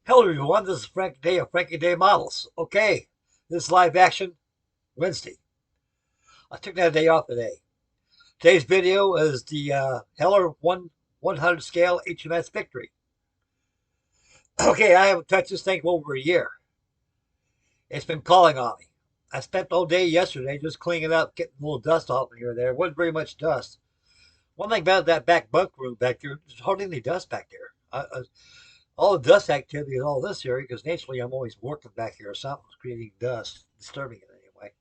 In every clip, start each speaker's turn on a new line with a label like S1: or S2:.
S1: Hello everyone, this is Frankie Day of Frankie Day Models. Okay, this is live action Wednesday. I took that day off today. Today's video is the Heller 100 scale HMS Victory. Okay, I haven't touched this thing for over a year. It's been calling on me. I spent all day yesterday just cleaning it up, getting a little dust off here and there. It wasn't very much dust. One thing about that back bunk room back there, there's hardly any dust back there. All the dust activity is all this area because naturally I'm always working back here or something, creating dust, disturbing it anyway.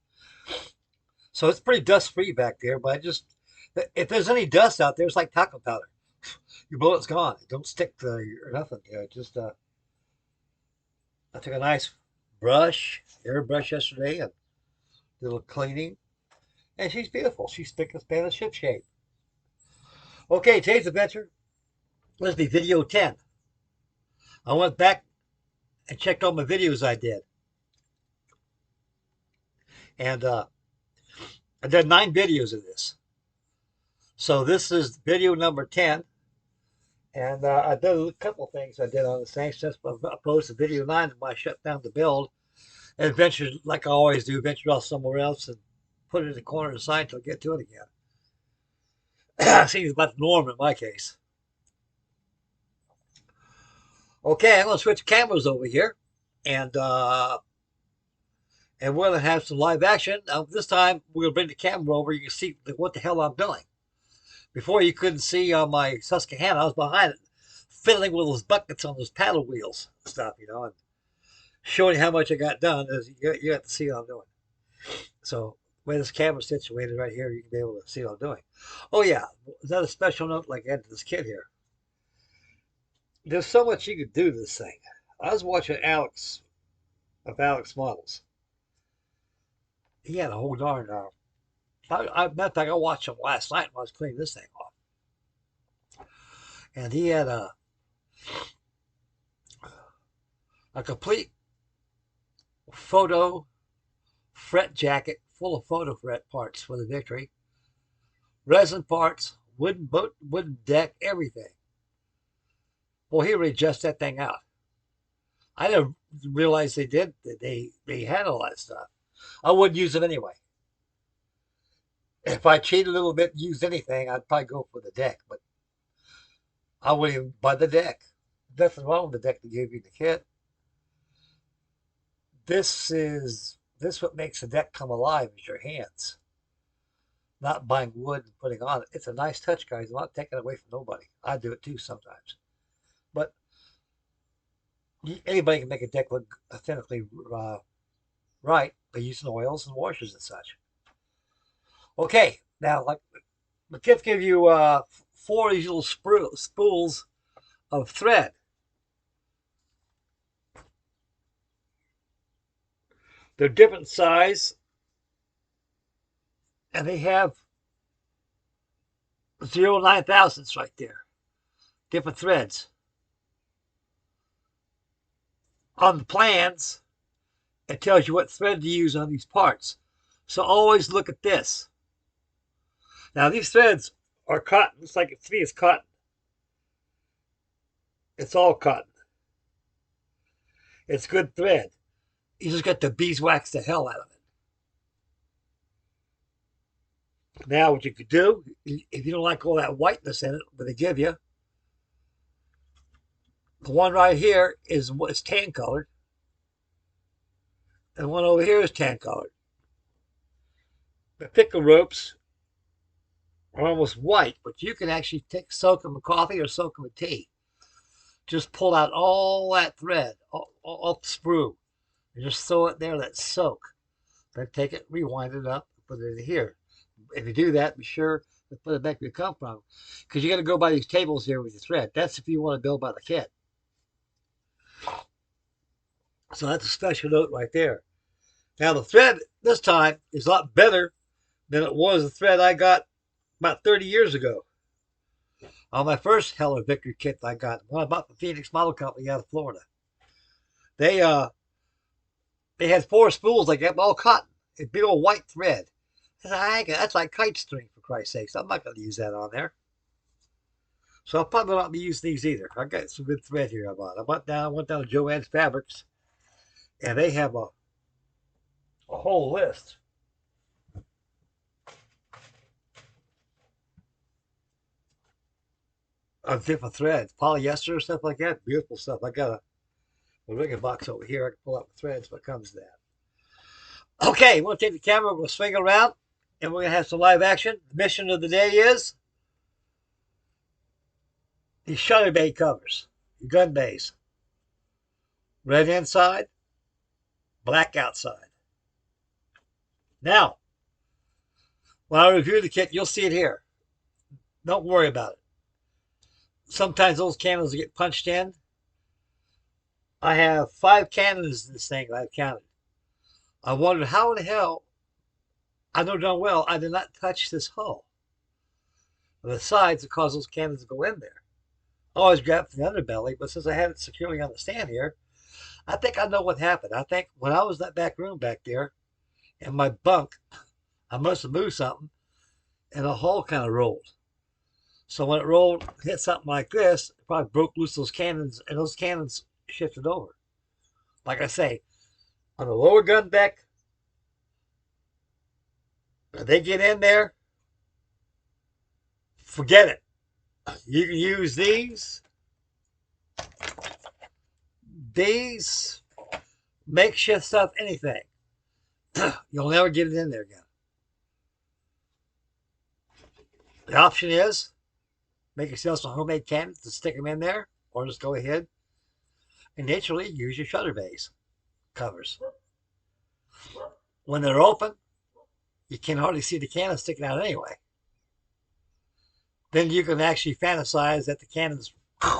S1: So it's pretty dust free back there, but if there's any dust out there, it's like talcum powder. Your bullet's gone. It don't stick to or nothing. I took a nice airbrush yesterday and did a little cleaning. And she's beautiful. She's spick and span of ship shape. Okay, today's adventure. Let's be video 10. I went back and checked all my videos I did. And I did 9 videos of this. So this is video number 10. And I did a couple things I did on the thing. Just uploads to video 9 when I shut down the build. And ventured, like I always do, ventured off somewhere else and put it in the corner of the side until I get to it again. Seems about the norm in my case. Okay, I'm going to switch cameras over here. And we're going to have some live action. This time, we're going to bring the camera over. You can see what the hell I'm doing. Before, you couldn't see on my Susquehanna. I was behind it, fiddling with those buckets on those paddle wheels and stuff, and showing how much I got done. You have to see what I'm doing. So, where this camera's situated right here, you can be able to see what I'm doing. Oh, yeah. Another special note like I had to this kid here. There's so much you could do to this thing. I was watching Alex Models. He had a whole darn matter of fact, I watched him last night when I was cleaning this thing off. And he had a complete photo fret jacket full of photo fret parts for the Victory. Resin parts, wooden boat, wooden deck, everything. Well, he really just that thing out. I didn't realize they did. They had all that stuff. I wouldn't use it anyway. If I cheated a little bit and used anything, I'd probably go for the deck. But I wouldn't even buy the deck. Nothing wrong with the deck they gave you in the kit. This what makes the deck come alive is your hands. Not buying wood and putting on it. It's a nice touch, guys. I'm not taking it away from nobody. I do it too sometimes. But anybody can make a deck look authentically right by using oils and washes and such. Okay, now like the kits give you 4 of these little spools of thread. They're different size, and they have 0.9 thousandths right there. Different threads. On the plans, it tells you what thread to use on these parts. So always look at this. Now these threads are cotton. It's like to me it's cotton. It's all cotton. It's good thread. You just got to beeswax the hell out of it. Now what you could do, if you don't like all that whiteness in it, what they give you, the one right here is tan colored. And one over here is tan colored. The thicker ropes are almost white, but you can actually soak them with coffee or soak them with tea. Just pull out all that thread off the sprue and just throw it there, let soak. Then take it, rewind it up, and put it in here. If you do that, be sure to put it back where you come from, because you got to go by these tables here with your thread. That's if you want to build by the kit. So that's a special note right there. Now the thread this time is a lot better than it was the thread I got about 30 years ago. On my first Heller Victory kit I got, one I bought from Phoenix Model Company out of Florida. They had 4 spools like that, all cotton, a big old white thread. That's like kite string, for Christ's sakes. I'm not going to use that on there. So I'll probably not be using these either. I got some good thread here I bought. Went down to Joann's Fabrics, and they have a whole list of different threads, polyester stuff like that. Beautiful stuff. I got a rigging box over here. I can pull out the threads when it comes to that. Okay, we're gonna take the camera, we're gonna swing it around, and we're gonna have some live action. The mission of the day is these shutter bay covers, your gun bays. Red inside, black outside. Now, when I review the kit, you'll see it here. Don't worry about it. Sometimes those cannons get punched in. I have 5 cannons in this thing I've counted. I wondered how in the hell, I know darn well I did not touch this hull. The sides that cause those cannons to go in there. I always grab from the underbelly, but since I had it securely on the stand here, I think I know what happened. I think when I was in that back room back there, in my bunk, I must have moved something, and the hull kind of rolled. So when it rolled, hit something like this, it probably broke loose those cannons, and those cannons shifted over. Like I say, on the lower gun deck, if they get in there, forget it. You can use these makeshift stuff, anything. You'll never get it in there again. The option is make yourself some homemade cannons to stick them in there, or just go ahead and naturally use your shutter bays covers. When they're open, you can hardly see the cannon sticking out anyway. Then you can actually fantasize that the cannons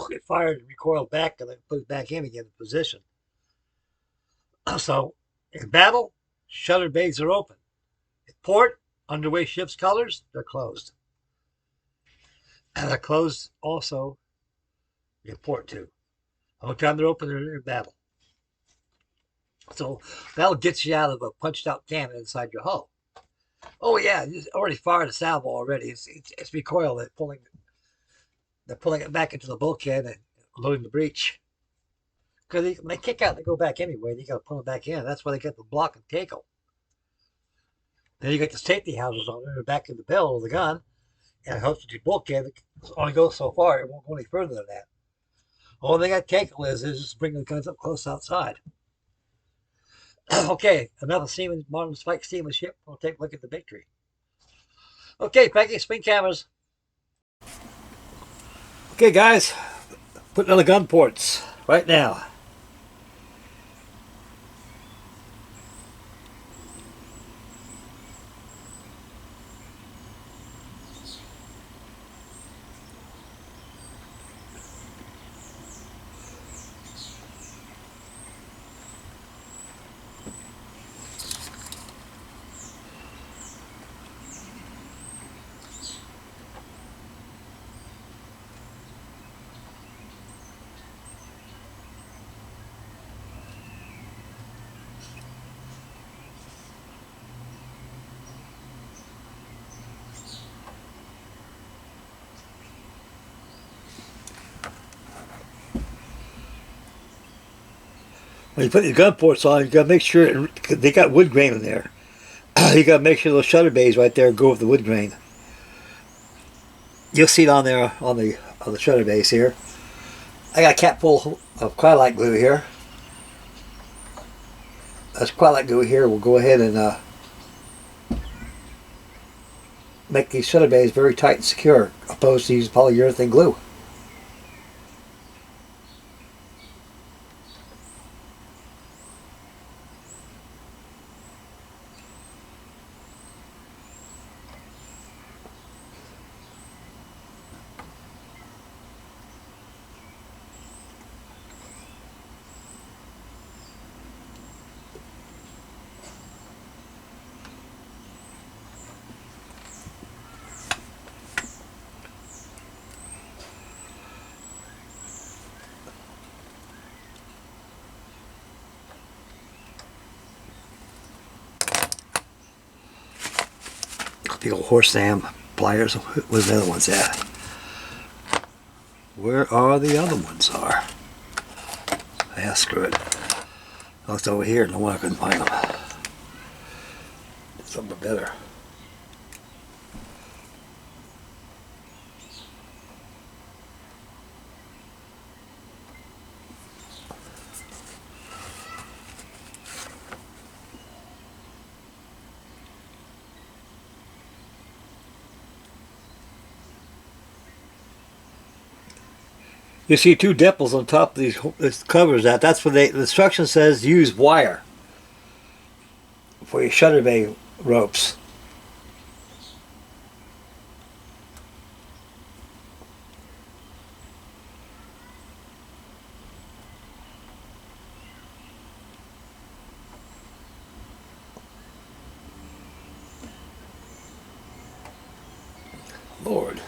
S1: get fired and recoiled back and then put it back in again in position. So in battle, shutter bays are open. At port, underway ship's colors, they're closed. And they're closed also in port too. The only time they're open, they're in battle. So that'll get you out of a punched out cannon inside your hull. Oh yeah, you already fired a salvo already. It's recoil. They're pulling it back into the bulkhead and loading the breech. Because when they kick out, they go back anyway. You got to pull them back in. That's why they got the block and tackle. Then you got the safety houses on there, back in the barrel of the gun, and it helps with your bulkhead. It only goes so far. It won't go any further than that. All they got tackle is just bringing the guns up close outside. Okay, another modern spike seamanship. We'll take a look at the Victory. Okay, packing spin cameras. Okay, guys, putting on the gun ports right now. When you put your gun ports on, you got to make sure they got wood grain in there. You got to make sure those shutter bays right there go with the wood grain. You'll see it on there on the shutter bays here. I got a cap full of Cryolite glue here. That's Cryolite glue here. We'll go ahead and make these shutter bays very tight and secure, opposed to using polyurethane glue. The old horse Sam pliers. Where's the other ones at? where are the other ones are. Yeah, screw it. I looked over here, no one I couldn't find them. Something better. You see two dimples on top of these covers. That's what the instruction says. Use wire for your shutter bay ropes. Lord.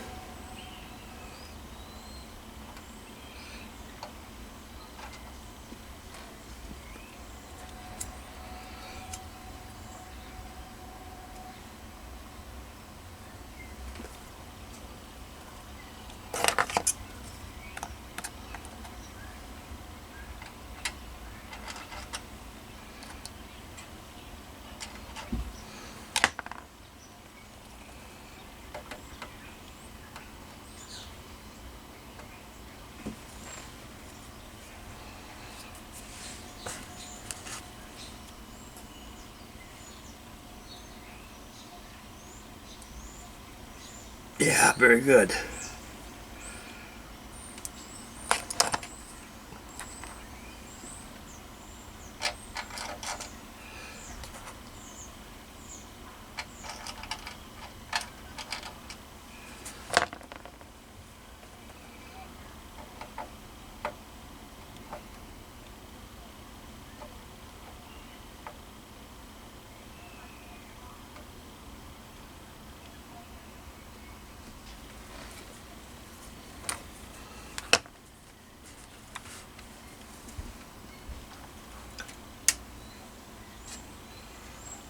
S1: Yeah, very good.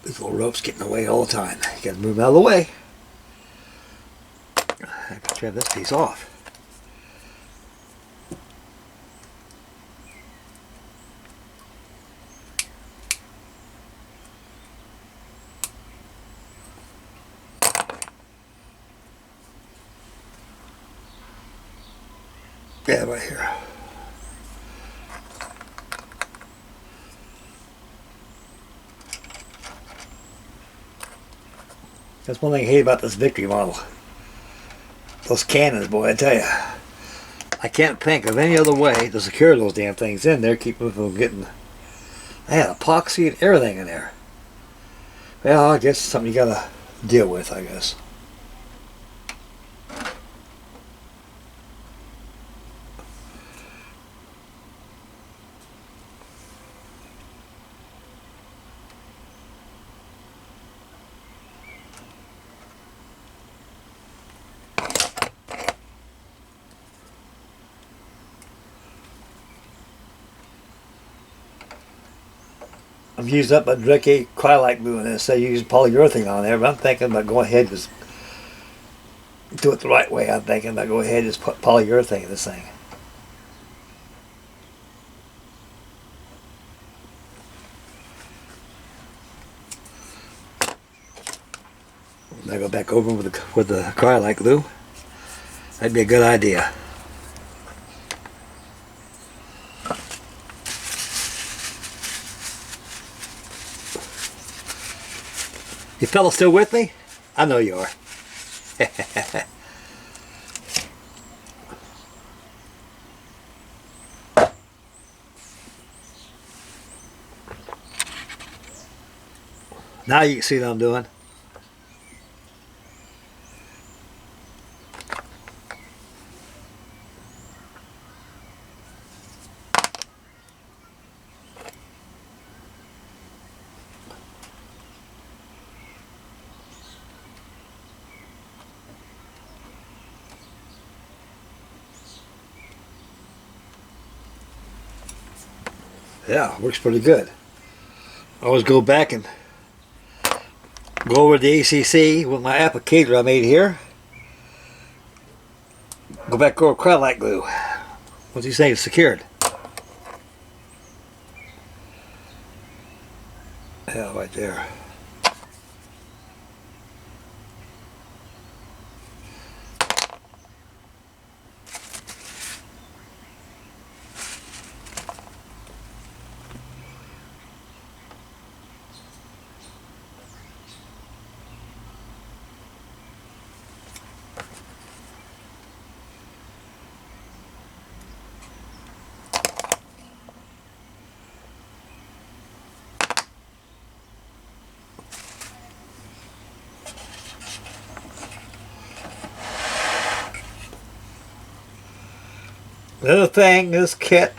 S1: These little ropes get in the way all the time. You gotta move out of the way. I can trim this piece off. Yeah, right here. That's one thing I hate about this Victory model. Those cannons, boy, I tell you. I can't think of any other way to secure those damn things in there, keep them from getting... I had epoxy and everything in there. Well, I guess it's something you gotta deal with, I guess. I've used up a Drake 8 Cryolite glue and say use polyurethane on there, but I'm thinking about going ahead and just do it the right way. I'm thinking about going ahead and just put polyurethane in this thing. I go back over with the Cryolite glue. That'd be a good idea. You fellas still with me? I know you are. Now you can see what I'm doing. Yeah, works pretty good. I always go back and go over the ACC with my applicator I made here. Go back over cryolite glue. What's he saying? It's secured. Yeah, right there. The other thing, this kit,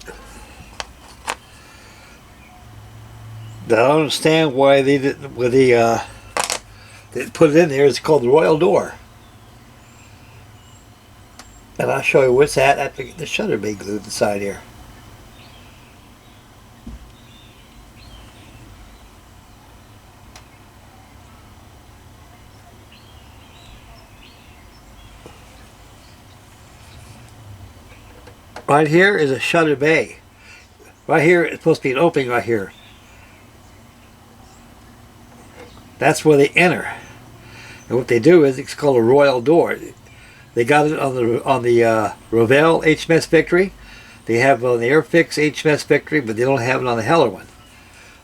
S1: I don't understand why they didn't, they put it in there. It's called the Royal Door. And I'll show you what's at after the shutter being glued inside here. Right here is a shutter bay. Right here is supposed to be an opening right here. That's where they enter. And what they do is it's called a Royal Door. They got it on the Revell HMS Victory. They have it on the Airfix HMS Victory, but they don't have it on the Heller one.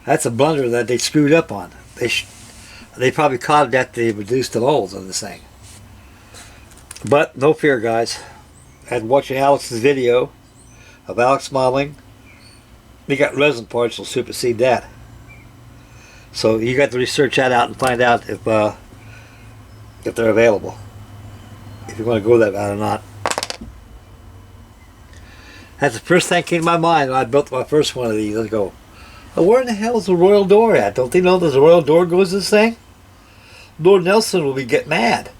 S1: That's a blunder that they screwed up on. They probably caught it after they reduced the holes on this thing. But no fear, guys. And watching Alex's video of Alex modeling, we got resin parts will supersede that. So you got to research that out and find out if they're available, if you want to go that route or not. That's the first thing that came to my mind when I built my first one of these. I go, well, where in the hell is the Royal Door at? Don't they know there's a Royal Door goes to this thing? Lord Nelson will get mad.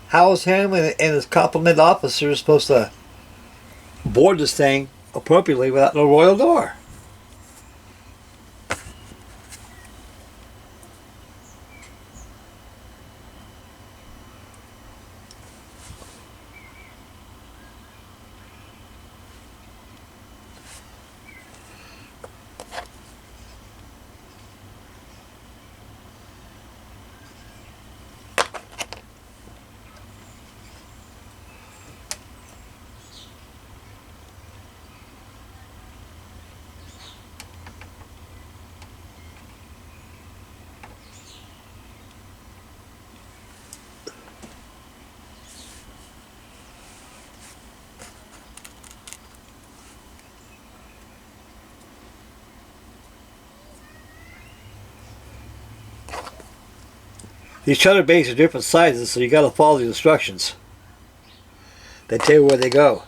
S1: How is him and his complement officer supposed to board this thing appropriately without no Royal Door? These shutter bays are different sizes, so you got to follow the instructions. They tell you where they go.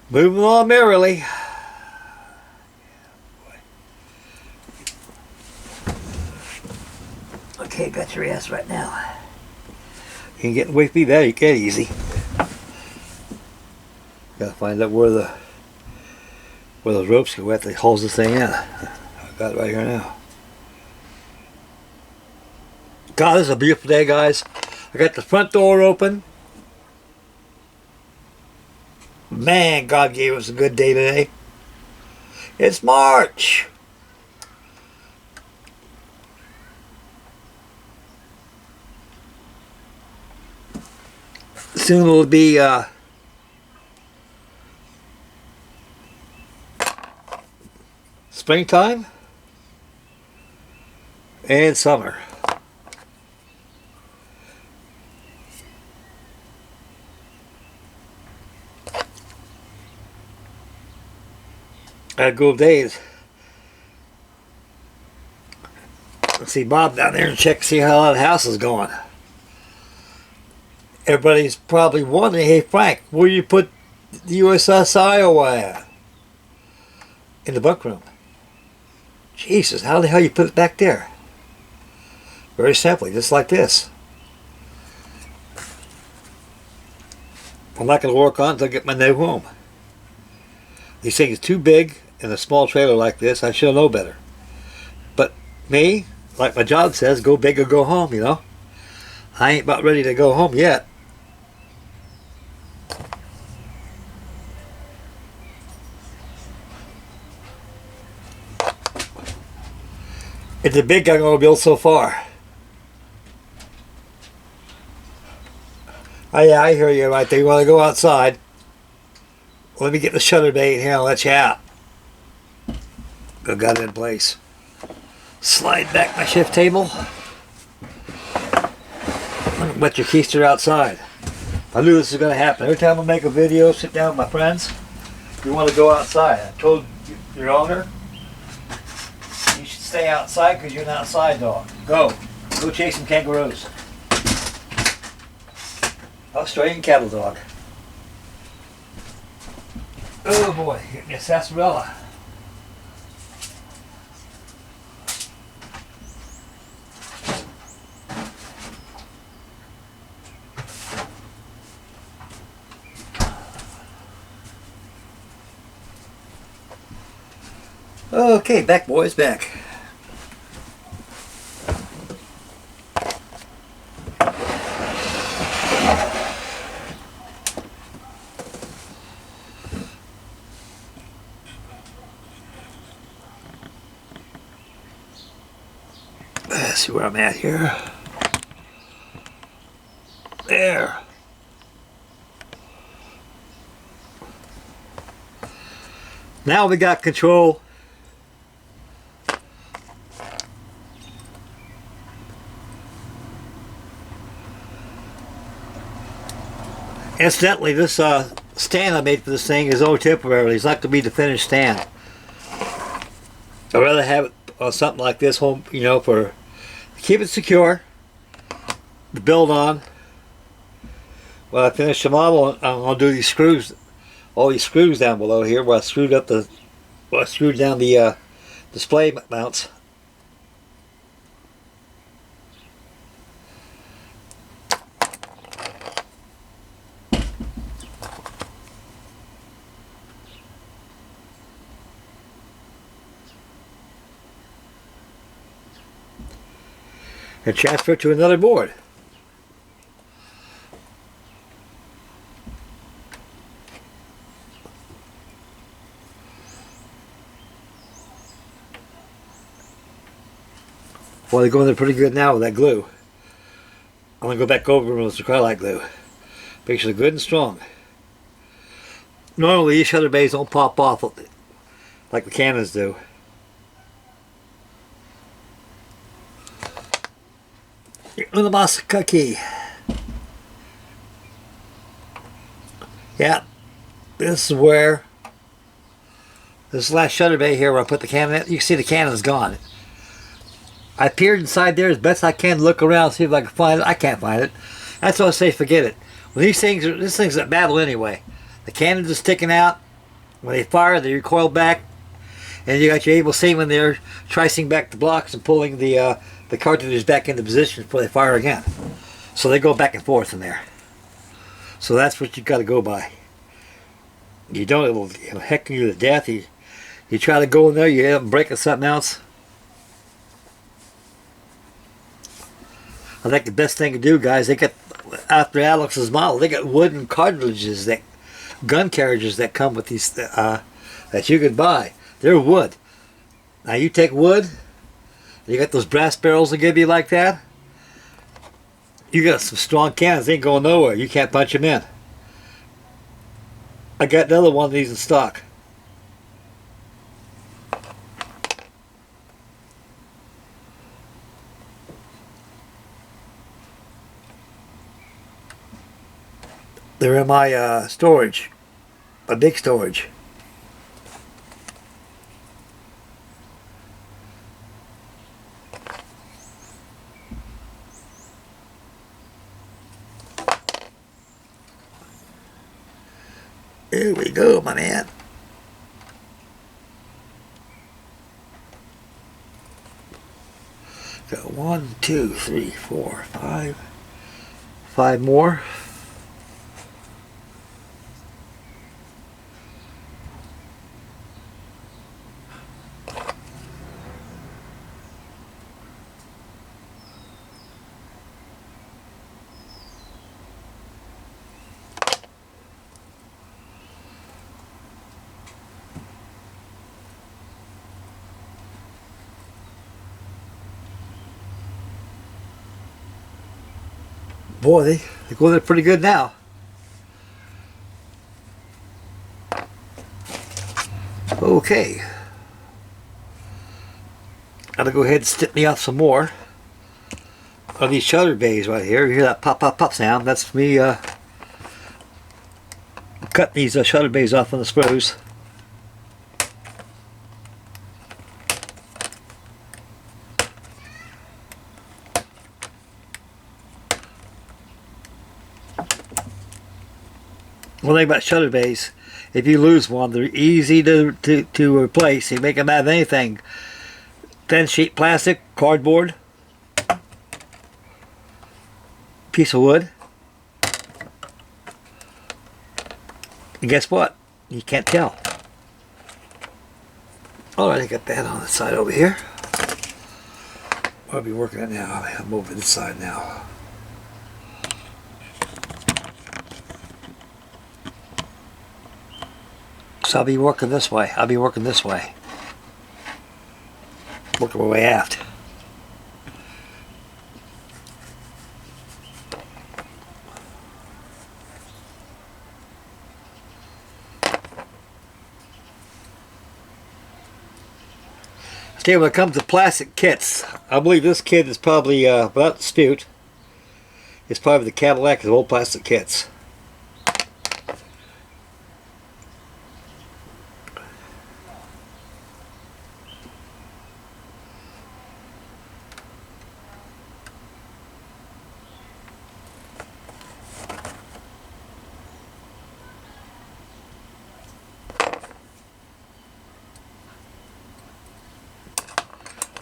S1: Moving along merrily. Okay, got your ass right now. You can get away from me that easy. Gotta find out where those ropes go at that holds this thing in. I got it right here now. God, this is a beautiful day, guys. I got the front door open. Man, God gave us a good day today. It's March. Soon it'll be springtime. and summer. I had good days. Let's see Bob down there and check, see how that house is going. Everybody's probably wondering, hey Frank, where do you put the USS Iowa at? In the bunk room. Jesus, how the hell you put it back there? Very simply, just like this. I'm not going to work on it until I get my new home. These things are too big in a small trailer like this. I should know better. But me, like my job says, go big or go home, you know. I ain't about ready to go home yet. It's the big I'm going to build so far. Oh yeah, I hear you right there. You want to go outside? Let me get the shutter bay here and I'll let you out. Got it in place. Slide back my shift table. Let your keister outside. I knew this was going to happen. Every time I make a video, sit down with my friends, you want to go outside. I told your owner, you should stay outside because you're an outside dog. Go. Go chase some kangaroos. Australian cattle dog. Oh boy, getting a sarsaparilla. Okay, back boys, back. Let's see where I'm at here. There. Now we got control. Incidentally, this stand I made for this thing is only temporary. It's not going to be the finished stand. I'd rather have it on something like this home, you know, for keep it secure, to build on. When I finish the model, I'm going to do these screws, all these screws down below here, where I screwed up the, where I screwed down the display mounts. And transfer it to another board. Well, they're going there pretty good now with that glue. I'm going to go back over them with the acrylic glue. Make sure they're good and strong. Normally these shutter bays don't pop off like the cannons do. Unamasakaki. Yeah, this is where this last shutter bay here where I put the cannon in. You can see the cannon is gone. I peered inside there as best I can to look around, see if I can find it. I can't find it. That's why I say forget it. When these things are, this thing's at battle anyway. The cannons are sticking out. When they fire, they recoil back, and you got your able seaman there tricing back the blocks and pulling the cartridges back into position before they fire again. So they go back and forth in there. So that's what you got to go by. You don't, it'll heck you to death. You try to go in there, you end up breaking something else. I think the best thing to do, guys, they got, after Alex's model, they got wooden cartridges, that gun carriages that come with these, that you can buy. They're wood. Now you take wood, you got those brass barrels they give you like that, you got some strong cannons, they ain't going nowhere. You can't punch them in. I got another one of these in stock. They're in my storage, a big storage. Here we go, my man. Got 1, 2, 3, 4, 5. 5 more. Boy, they go there pretty good now. Okay. Gotta go ahead and snip me off some more of these shutter bays right here. You hear that pop, pop, pop sound? That's me cutting these shutter bays off on the sprues. One thing about shutter bays, if you lose one, they're easy to replace. You make them out of anything. Thin sheet plastic, cardboard, piece of wood. And guess what? You can't tell. Alright, I got that on the side over here. I'll be working it now. I'm over this side now. So I'll be working this way. Working my way aft. Okay, when it comes to plastic kits, I believe this kit is probably, without dispute, it's probably the Cadillac of old plastic kits.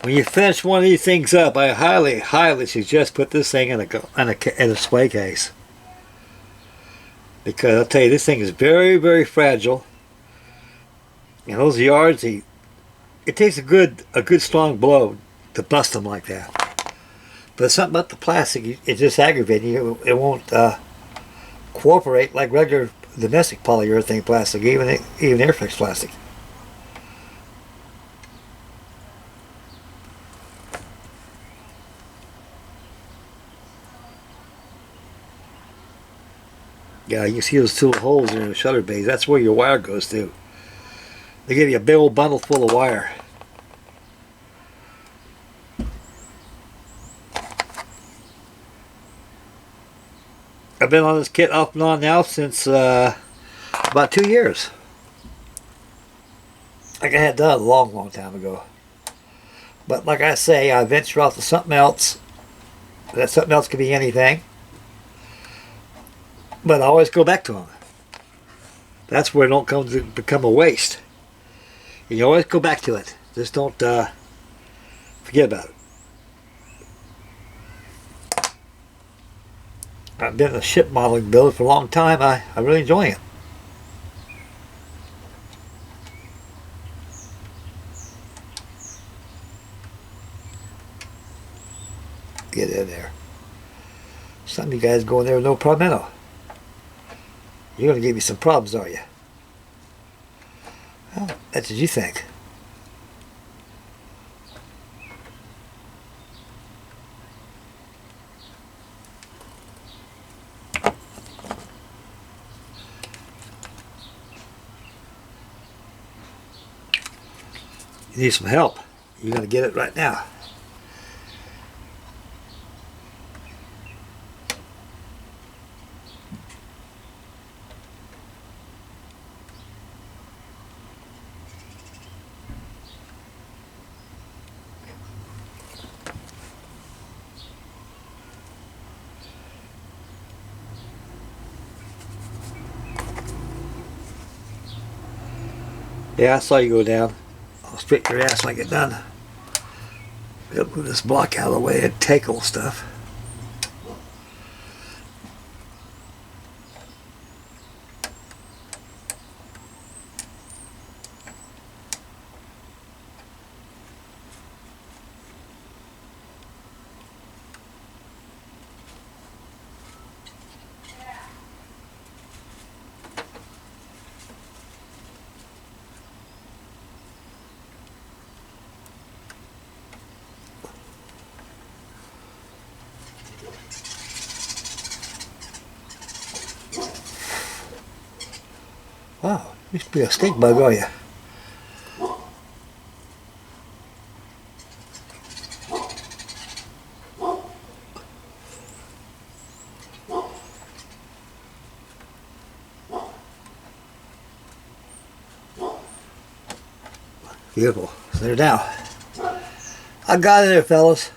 S1: When you finish one of these things up, I highly suggest put this thing in a display case. Because I'll tell you, this thing is very fragile. And those yards, it takes a good strong blow to bust them like that. But something about the plastic, it's just aggravating you. It won't cooperate like regular domestic polyurethane plastic, even Airfix plastic. Yeah, you see those two holes in the shutter bays. That's where your wire goes to. They give you a big old bundle full of wire. I've been on this kit off and on now since about 2 years. Like I had done a long time ago. But like I say, I venture off to something else. That something else could be anything. But I always go back to them. That's where it don't come to become a waste. And you always go back to it. Just don't forget about it. I've been a ship modeling builder for a long time. I'm really enjoying it. Get in there. Some of you guys go in there with no problemo. You're going to give me some problems, are you? Well, that's what you think. You need some help. You're going to get it right now. Yeah, I saw you go down. I'll straighten your ass when I get done. Gotta move this block out of the way and take old stuff. Wow, you used to be a stink bug, are you? Beautiful. There now. I got it there, fellas.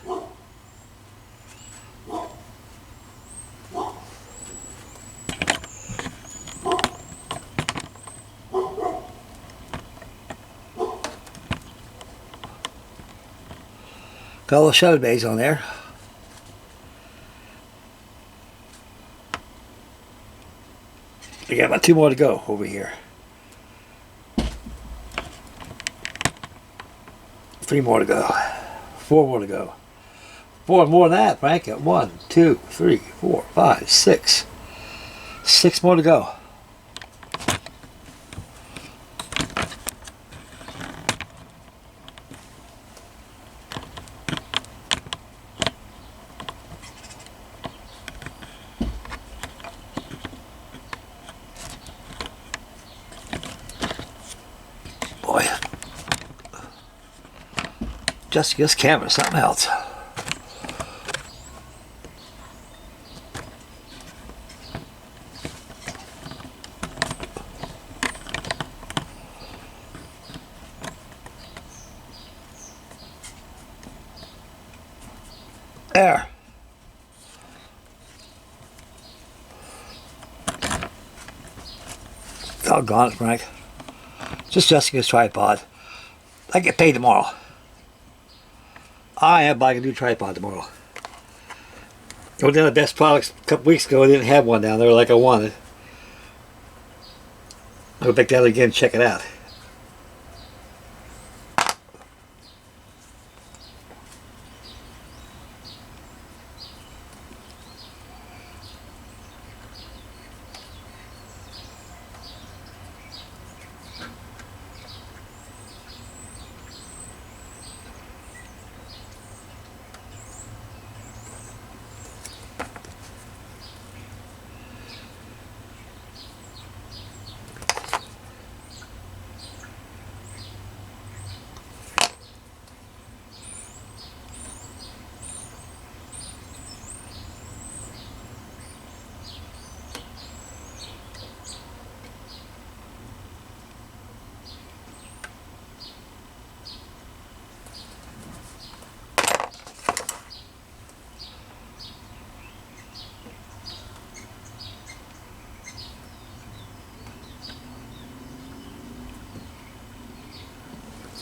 S1: Got a little shutter bays on there. I got about 2 more to go over here. 3 more to go. 4 more to go. 4 more than that, Frank. 1, 2, 3, 4, 5, 6. 6 more to go. Boy. Just this camera, something else. There. Doggone it, Frank. Just adjusting his tripod. I get paid tomorrow. I am buying a new tripod tomorrow. I went down to Best Products a couple weeks ago. I didn't have one down there like I wanted. I'll go back down again and check it out.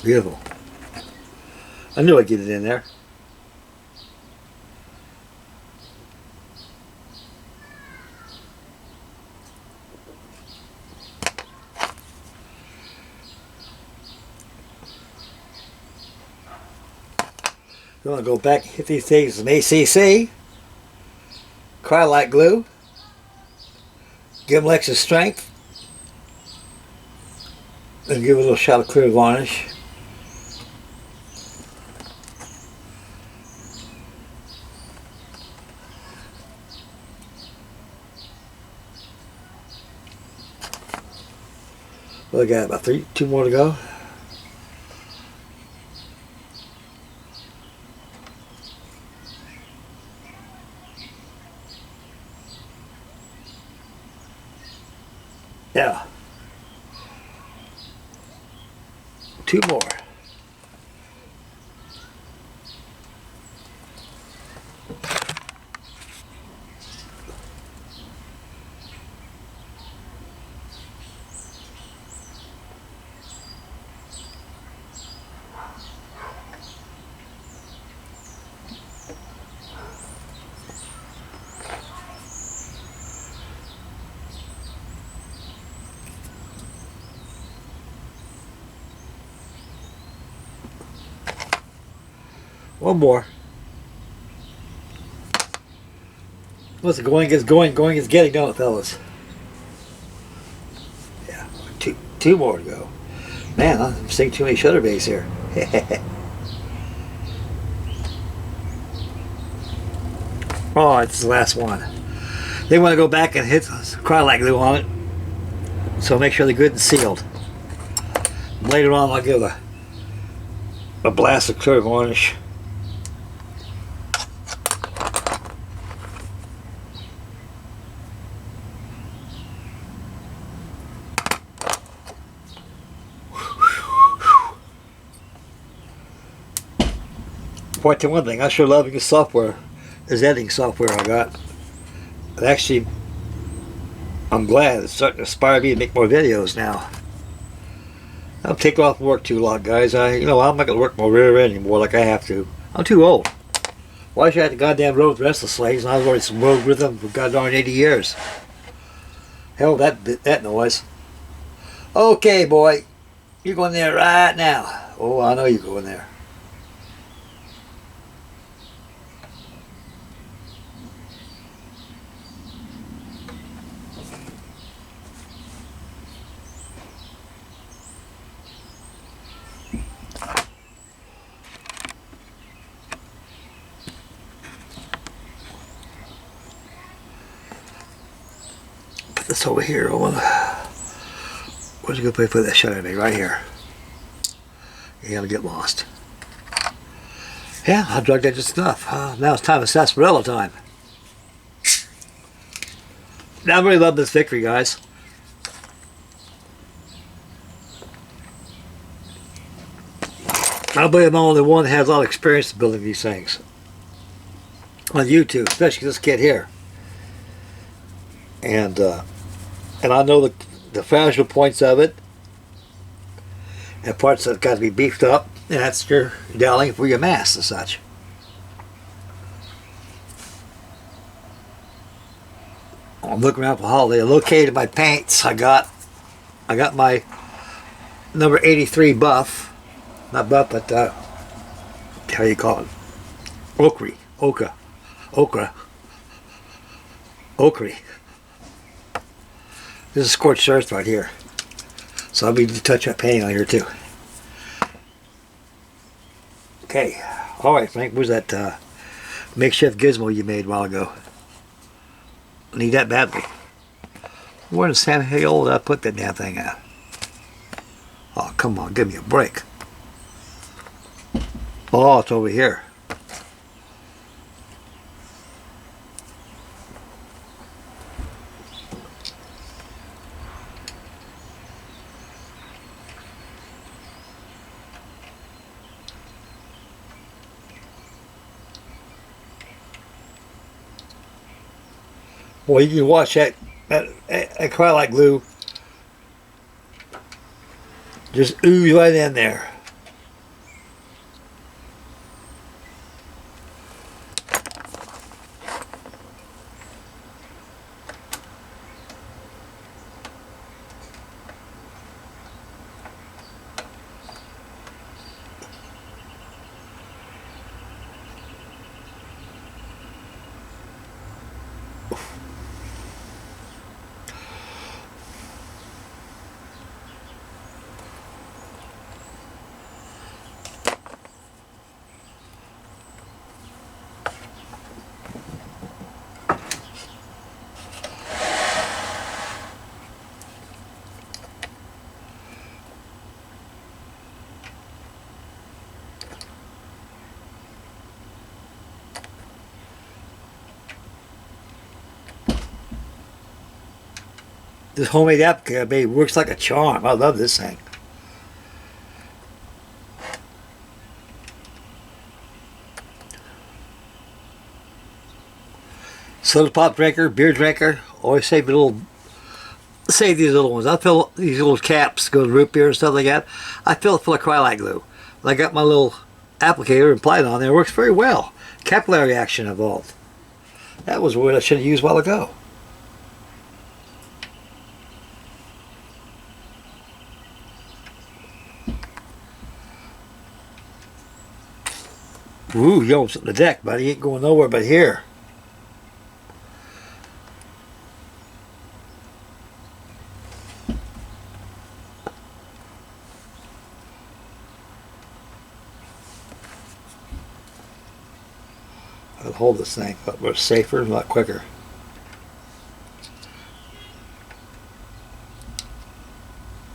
S1: Beautiful. I knew I'd get it in there. You want to go back and hit these things with some ACC, Cryolite glue, give them extra strength, and give it a little shot of clear varnish. Well, I got about 2 more to go. Yeah. 2 more. One more. What's going is going, going is getting, don't it, fellas? Yeah, two more to go. Man, I'm seeing too many shutter bays here. Oh, it's the last one. They want to go back and hit cryolite glue on it, so make sure they're good and sealed. Later on, I'll give a blast of clear varnish. Point to one thing, I sure love this software, this editing software I got. Actually, I'm glad it's starting to inspire me to make more videos now. I'm taking off work too long, guys. I'm not gonna work my rear end anymore like I have to. I'm too old. Why should I have the goddamn road with the rest of the slaves? And I was already some road with them for goddamn 80 years. Hell, that noise. Okay, boy, you're going there right now. Oh, I know you're going there. Put this over here. Where's a good place to put that shutter bay? Right here. You're gonna get lost. Yeah, I drugged that just enough. Now it's time for sarsaparilla time. Now I really love this Victory, guys. I believe I'm the only one that has a lot of experience building these things on YouTube, especially this kid here. And I know the fragile points of it, and parts that got to be beefed up, and that's your dialing for your mass and such. I'm looking around for holiday. I located my paints. I got my number 83 buff, not buff, but how you call it? Ochre. This is scorched earth right here. So I'll be to touch that painting on here too. Okay. Alright, Frank, where's that makeshift gizmo you made a while ago? I need that badly. Where in San Diego did I put that damn thing at? Oh, come on, give me a break. Oh, it's over here. Well, you can watch that cryolite glue just ooze right in there. This homemade applicator, baby, works like a charm. I love this thing. Soda pop drinker, beer drinker. Always save these little ones. I fill these little caps, go to root beer and stuff like that. I fill it full of cryolite glue. And I got my little applicator applied on there. It works very well. Capillary action involved. That was what I should have used a while ago. Ooh, you almost on the deck, buddy. You ain't going nowhere but here. I'll hold this thing, but we're safer and a lot quicker.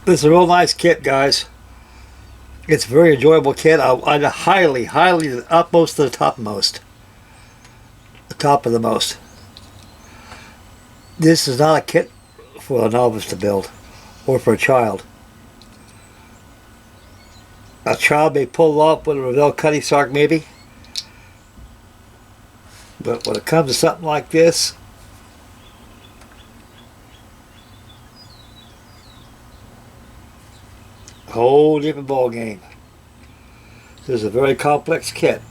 S1: This is a real nice kit, guys. It's a very enjoyable kit. I'd highly, the utmost to the topmost. The top of the most. This is not a kit for a novice to build, or for a child. A child may pull it off with a Revell cutting sark, maybe. But when it comes to something like this, a whole different ball game. This is a very complex kit.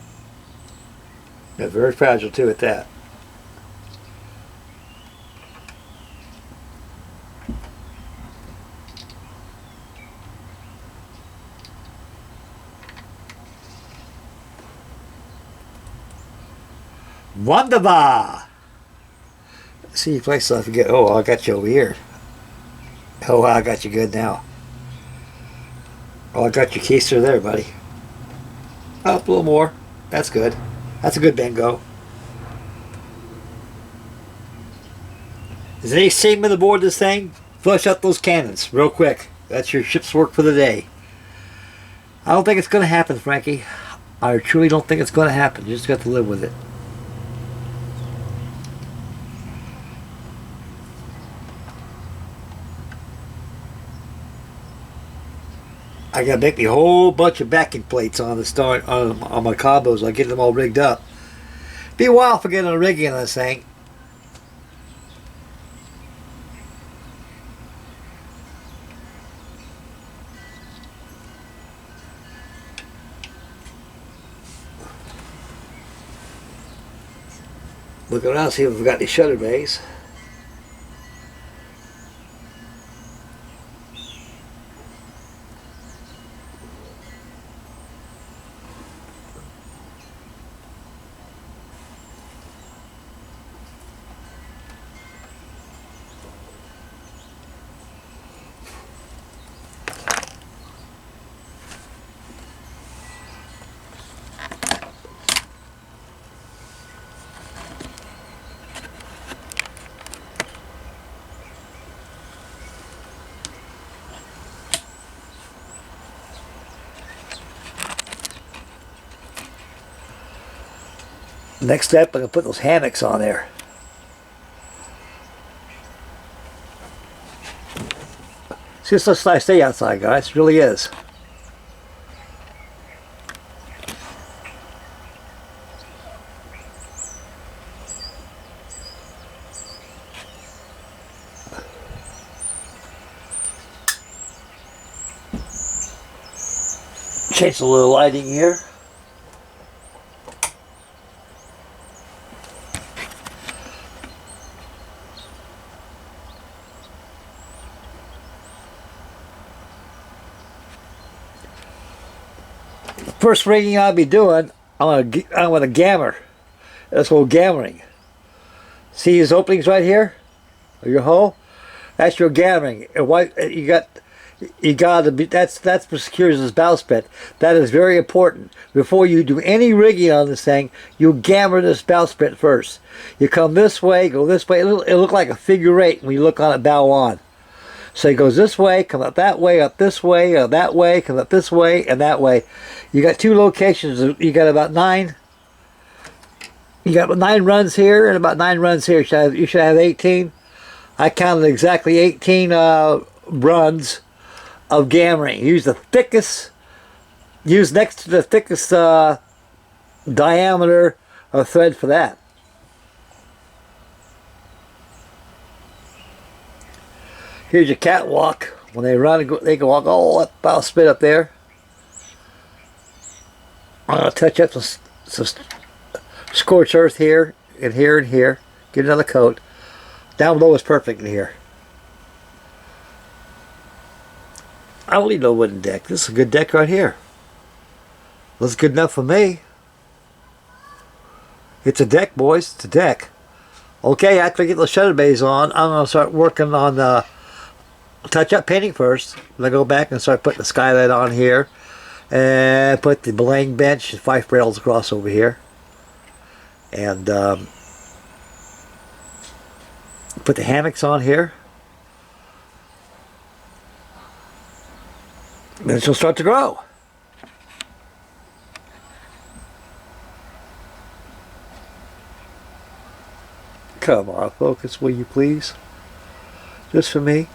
S1: And very fragile too at that. Wonderbar! See you place I forget. Oh, I got you over here. Oh, I got you good now. Oh, I got your keister there, buddy. Up a little more. That's good. That's a good bingo. Is there any seam aboard this thing? Flush out those cannons real quick. That's your ship's work for the day. I don't think it's going to happen, Frankie. I truly don't think it's going to happen. You just got to live with it. I gotta make me a whole bunch of backing plates on the start on my combos. I get them all rigged up. Be a while for getting a rigging on this thing. Look around, see if we've got any shutter bays. Next step, I'm going to put those hammocks on there. See, it's just nice stay outside, guys. It really is. Change a little lighting here. First rigging I'll be doing, I'm gonna gammer. That's called gammering. See his openings right here, your hole. That's your gammering. And what you got to be. That's what secures this bowsprit. That is very important. Before you do any rigging on this thing, you gammer this bowsprit first. You come this way, go this way. It'll look like a figure eight when you look on it bow on. So it goes this way, come up that way, up this way, that way, come up this way, and that way. You got two locations. You got about 9. You got 9 runs here and about 9 runs here. You should have 18. I counted exactly 18 runs of gammering. Use the thickest. Use next to the thickest diameter of thread for that. Here's your catwalk. When they run, they can walk all that bowsprit up there. I'm going to touch up some scorched earth here, and here, and here. Get another coat. Down below is perfect in here. I don't need no wooden deck. This is a good deck right here. Looks good enough for me. It's a deck, boys. It's a deck. Okay, after I get the shutter bays on, I'm going to start working on touch-up painting first. Then go back and start putting the skylight on here. And put the belaying bench and 5 rails across over here. And put the hammocks on here. Then she'll start to grow. Come on, focus, will you please? Just for me.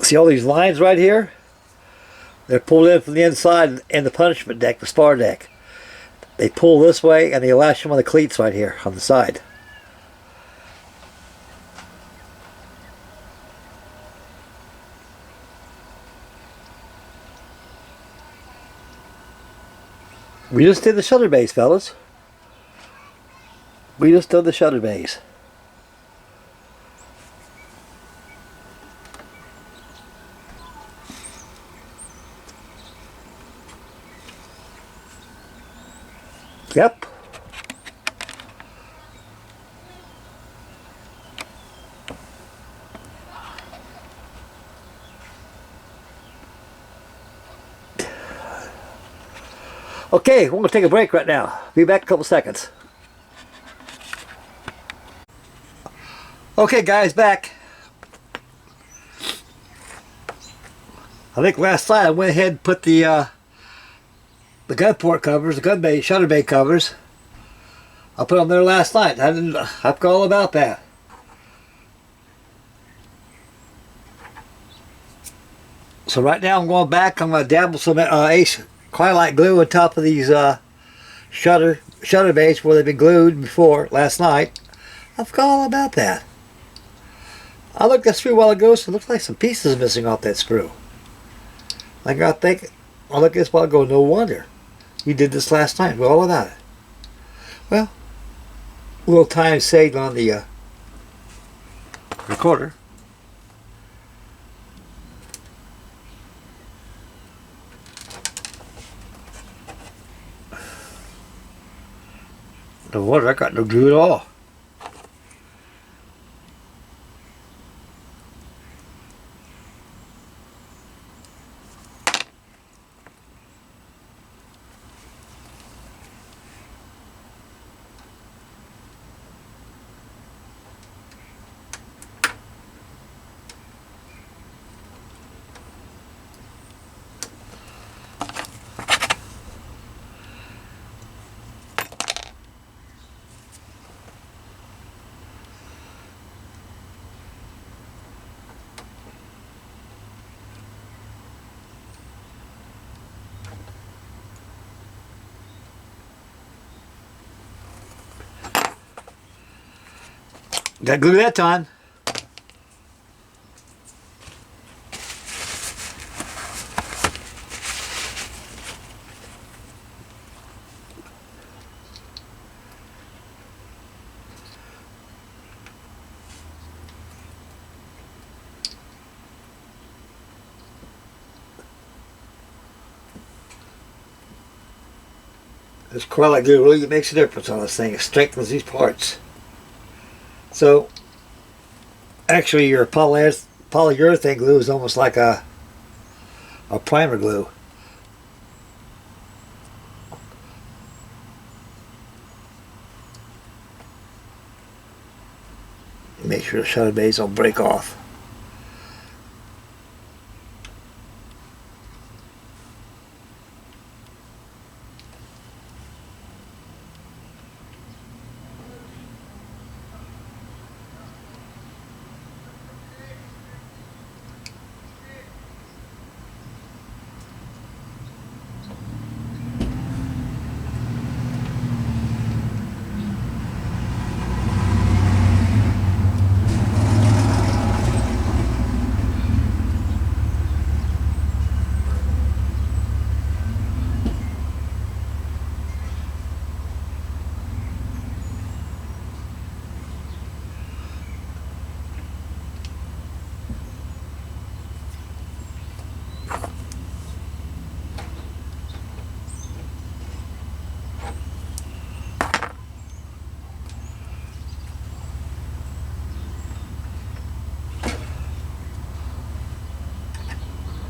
S1: See all these lines right here? They're pulled in from the inside and the punishment deck, the spar deck. They pull this way and they lash them on the cleats right here on the side. We just did the shutter bays, fellas. We just did the shutter bays. Yep. Okay, we're going to take a break right now. Be back in a couple seconds. Okay, guys, back. I think last night I went ahead and put the gun port covers, the gun bay, shutter bay covers. I put them there last night. I forgot all about that. So right now I'm going back. I'm going to dabble some Ace Cryolite glue on top of these shutter bays where they've been glued before last night. I forgot all about that. I looked at the screw a while ago, so it looks like some pieces missing off that screw. I got thinking, I looked at this a while ago, no wonder. You did this last night. Well, all about it. Well, a little time saved on the recorder. No wonder I got no glue at all. Got glue that time. This Cryolite glue really makes a difference on this thing. It strengthens these parts. So, actually your polyurethane glue is almost like a primer glue. Make sure the shutter bays don't break off.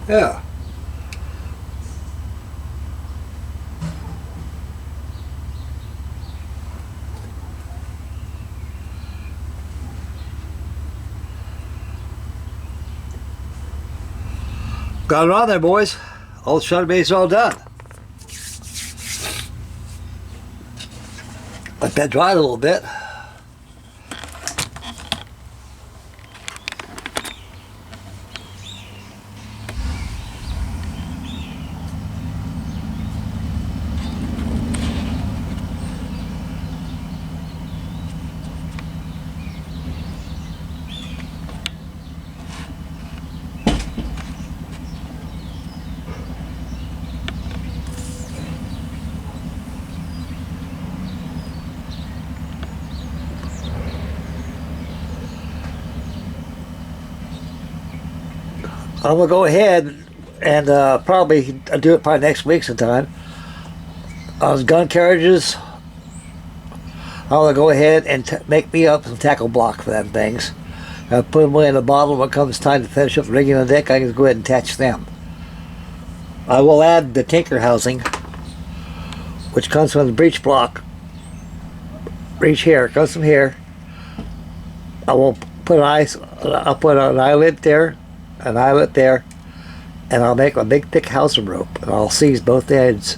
S1: Yeah. Got it on there, boys. All the shutter bays are all done. Let that dry a little bit. I'm gonna go ahead and probably do it probably next week sometime. On gun carriages, I'm gonna go ahead and make me up some tackle block for them things. I put them away in a bottle. When it comes time to finish up the rigging on the deck, I can go ahead and attach them. I will add the tinker housing, which comes from the breech block. Breech here, it comes from here. I will put I'll put an eyelet there, an eyelet there, and I'll make a big thick housing rope, and I'll seize both ends,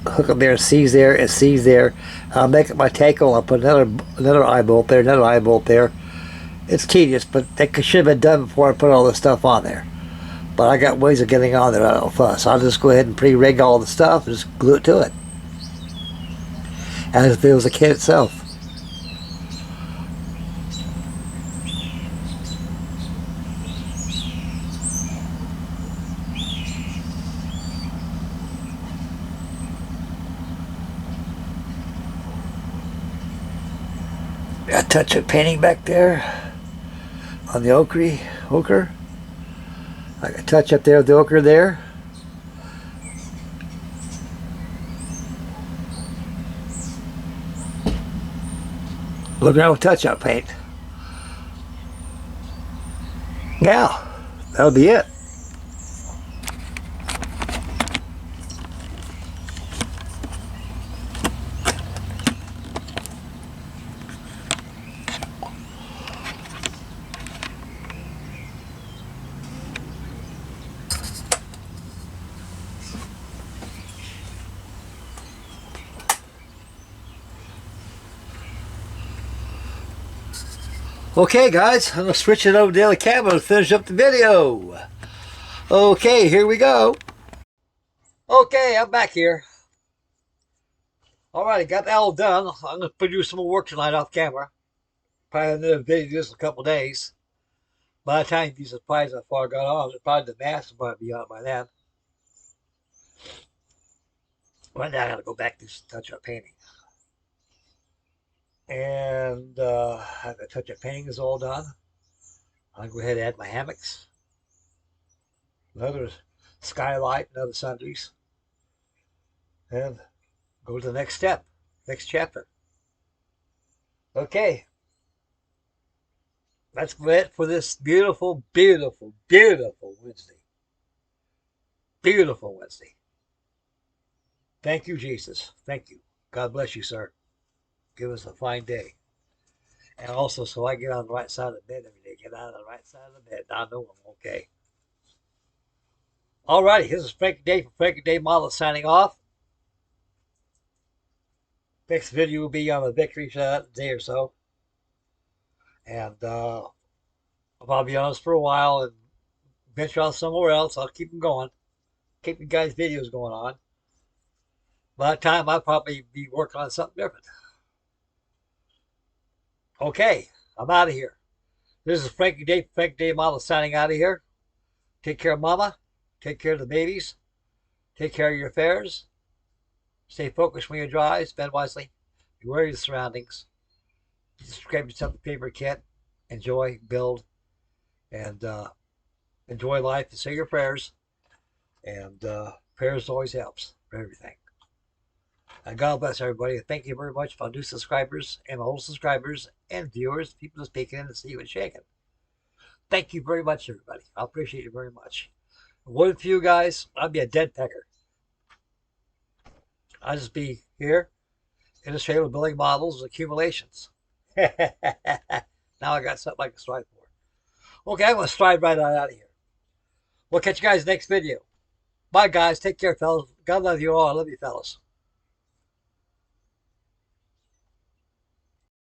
S1: hook them there, seize there, and seize there. I'll make it my tackle. I'll put another eye bolt there, another eye bolt there. It's tedious, but that should have been done before I put all this stuff on there. But I got ways of getting on there without fuss. I'll just go ahead and pre-rig all the stuff and just glue it to it, as if it was a kit itself. A touch of painting back there on the ochre. I got a touch up there with the ochre there. Look around with touch-up paint. Yeah, that'll be it. Okay, guys, I'm going to switch it over to the other camera to finish up the video. Okay, here we go. Okay, I'm back here. Alright, I got that all done. I'm going to produce some more work tonight off camera. Probably another video just in a couple days. By the time you'd be surprised how far I got on. Probably the mask will probably be out by then. Right now I got to go back to touch-up painting. And the touch-up painting is all done. I'll go ahead and add my hammocks. Another skylight, another sundries. And go to the next step, next chapter. Okay. That's it for this beautiful, beautiful, beautiful Wednesday. Beautiful Wednesday. Thank you, Jesus. Thank you. God bless you, sir. Give us a fine day. And also, so I get on the right side of the bed every day. Get out on the right side of the bed. I know I'm okay. Alrighty, here's a Frankie Day from Frankie Day Model signing off. Next video will be on the Victory day or so. And I'll be on this for a while and venture off somewhere else. I'll keep them going. Keep you guys' videos going on. By that time, I'll probably be working on something different. Okay, I'm out of here. This is Frankie Day Model signing out of here. Take care of mama. Take care of the babies. Take care of your affairs. Stay focused when you drive. Spend wisely. Beware of your surroundings. Subscribe yourself to the favorite kit. Enjoy, build, and enjoy life. And say your prayers. And prayers always helps for everything. And God bless everybody. Thank you very much for our new subscribers and old subscribers and viewers, people just peeking in to see what's shaking. Thank you very much, everybody. I appreciate it very much. Wouldn't for you guys, I'd be a dead pecker. I'd just be here, illustrating with building models, accumulations. Now I got something I can strive for. Okay, I'm going to stride right on out of here. We'll catch you guys next video. Bye, guys. Take care, fellas. God love you all. I love you, fellas.